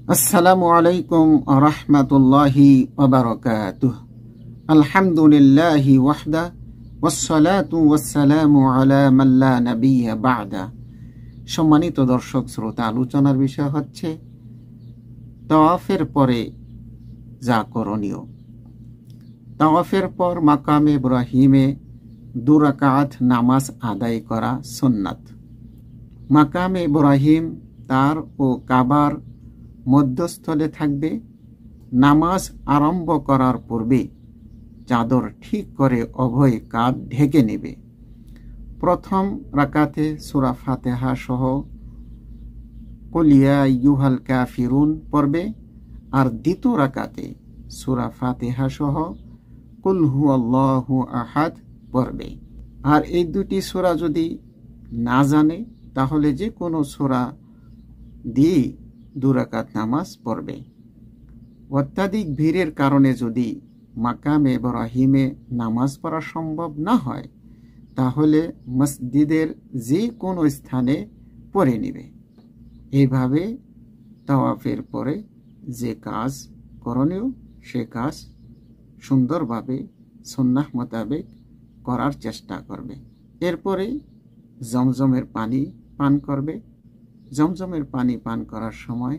আসসালামু আলাইকুম ওয়া রাহমাতুল্লাহি ওয়া বারাকাতুহু। আলহামদুলিল্লাহি ওয়াহদা ওয়াসসালাতু ওয়াসসালামু আলা মান লা নাবিয়্যা বা'দা। সম্মানিত দর্শক শ্রোতা, আলোচনার বিষয় হচ্ছে তাওয়াফের পরে যা করণীয়। তাওয়াফের পর মাকামে ইব্রাহিমে 2 রাকাত নামাজ আদায় করা সুন্নাত। মাকামে ইব্রাহিম তার ও কাবার মধ্যস্থলে থাকবে। নামাজ আরম্ভ করার পূর্বে চাদর ঠিক করে উভয় কাঁধ ঢেকে নেবে। প্রথম রাকাতে সূরা ফাতিহা সহ কুল ইয়া আইয়ুহাল কাফিরুন পড়বে, আর দ্বিতীয় রাকাতে সূরা ফাতিহা সহ কুল হুয়াল্লাহু আহাদ পড়বে। আর এই দুটি সূরা যদি না জানে তাহলে যে কোনো সূরা দিয়ে 2 রাকাত নামাজ পড়বে। অত্যাধিক ভিড়ের কারণে যদি মাকামে ইব্রাহিমে নামাজ পড়া সম্ভব না হয় তাহলে মসজিদের যে কোনো স্থানে পড়ে নেবে। এইভাবে তাওয়াফের পরে যে কাজ করণীয় সে কাজ সুন্দরভাবে সুন্নাহ মোতাবেক করার চেষ্টা করবে। এরপরে জমজমের পানি পান করবে। জমজমের পানি পান করার সময়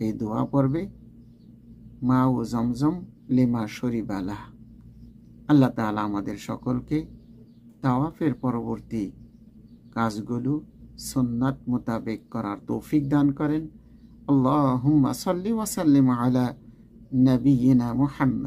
এই দোয়া পড়বে, মা ও জমজম লিমা শরিবালা। আল্লাহ তাআলা আমাদের সকলকে তাওয়াফের পরবর্তী কাজগুলো সুন্নাত মোতাবেক করার তৌফিক দান করেন। আল্লাহুম্মা সাল্লি ওয়া সাল্লিম আলা নবিয়িনা মুহাম্মদ।